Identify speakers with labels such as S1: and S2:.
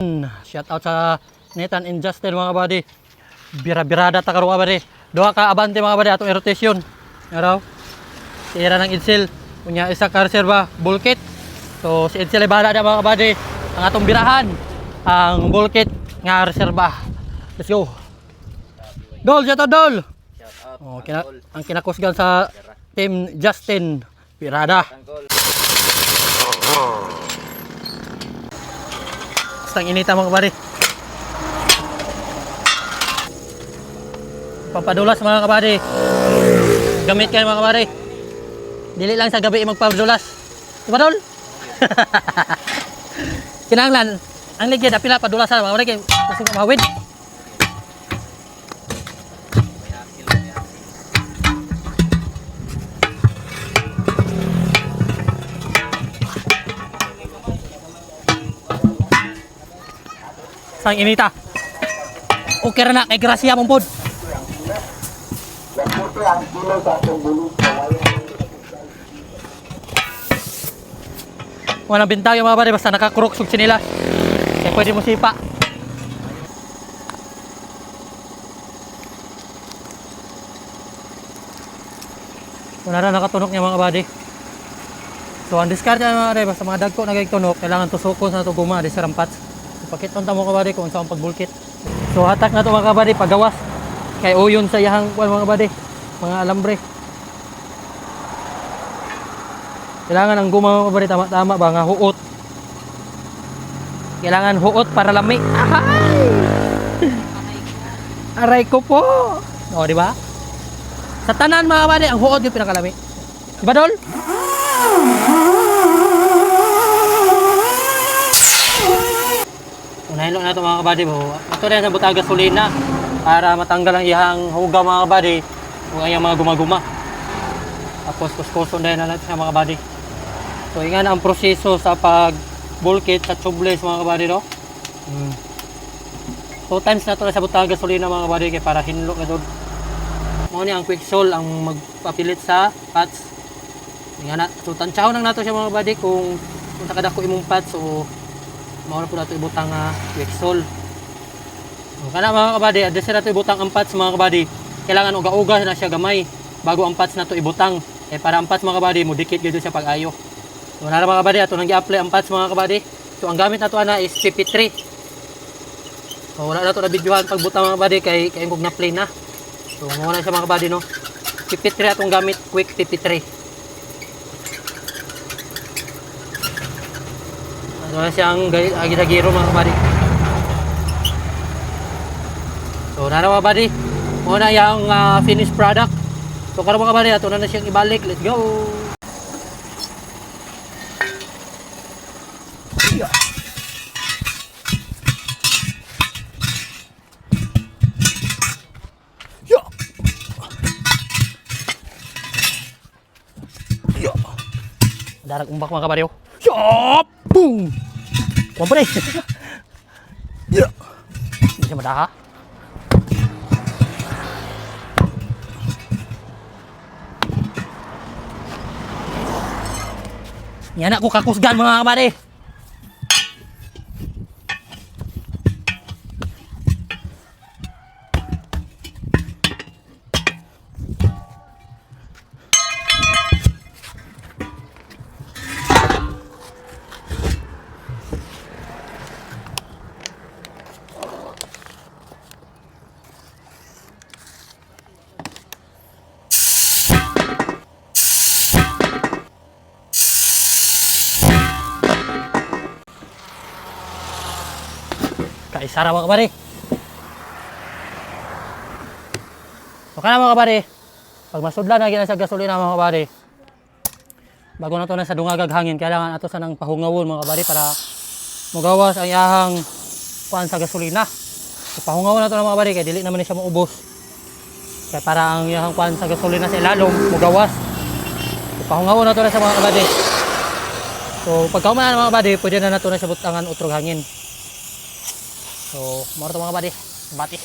S1: Shout out sa Nathan and Justin mga kabady. Bira-birada ta karon mga kabady. Duha ka abante mga kabady atong rotation. Araw. Tira ng Edsel. Unya isa ka reserva, bulkit. So si Edsel ay bahala na mga kabady. Ang atong birahan ang bulkit nga reserva. Let's go. Dol, shout out Dol. Oh, ang kinakusgan sa Team Justin. Birada. Bastang inita mga kabady. Pampadulas mga kabady. Gamit kayo mga kabady. Dili lang sa gabi magpadulas. Diba Dol? Kinahanglan ang ligid apila padulasan mga kabady kasi mawid. Sang inita. Okay ra na kay grasya mong pod. Walang bintang yung mga kabady basta nakakrok sug nila. Kaya pwede mo sipa. Wala na nakatunok niya mga kabady. So ang discard niya mga kabady basta mga dagko nagigtunok kailangan tusukon sa tuguma di sa rampats. Pakiton ta mo kabady kung saan pagbulkit. So hatak na to mga kabady pagawas. Kay uyon sa iyang mga kabady, mga alambre. Kailangan ang guma mga kabady tama-tama ba nga huot. Kailangan huot para lami. Ahay! Aray ko po. O di ba? Sa tanan mga kabady ang huot yung pinakalami. Di ba Dol? Unahin lang na ito mga kabady mo. Ito na sa butang gasolina para matanggal ang ihang hugaw mga kabady o ang mga gumaguma. Tapos kuskuson dahil na natin sa mga kabady. So yan ang proseso sa pag-bulkit sa tubeless mga kabady no. 2 times na ito na sa butang gasolina mga kabady kaya para hinlo na doon. Mao ni ang quick sol ang magpapilit sa pads. Yan na. So tantsahon lang nato siya mga kabady kung nakadako imong pads o mao na po nato ibutang quick sol. Kana mga kabady, adres na nato ibutang ang pads mga kabady. Kailangan uga-uga na siya gamay bago ang pads nato ibutang. Eh para ang pads mga kabady mo dikit gyud siya pag-ayo. So nara mga kabady ato nang gi-apply ang pads mga kabady. So ang gamit nato ana is PP3. So wala nato na videohan pagbutang mga kabady kay kung na play na. So mao na siya mga kabady no. PP3 atong gamit, quick PP3. Ano na siyang agi-giro mga kabady. So nara mga kabady, muna yung finished product. So karon mga kabady, ato na siyang ibalik. Let's go! Darag umbak mga kabady. Yup! Boom! Kuwan pa rin. Hindi siya madaha. Yan ako kakusgan mga kabady. Kaisara mga kabady. So kana mga kabady, pag masudlan na gina sa gasolina mga kabady, bago na to na sa dungagag hangin, kailangan ato sa nang pahungawon mga kabady para mugawas ang iyahang kuan sa gasolina. So pahungawon na to mga kabady kay dili naman ni siya maubos. Kaya para ang iyahang kuan sa gasolina sa ilalom mugawas. So pahungawon na to na sa mga kabady. So pagkauman na mga kabady, pwede na nato na sa butangan utrog hangin. So, moro to mga kabady. Bati.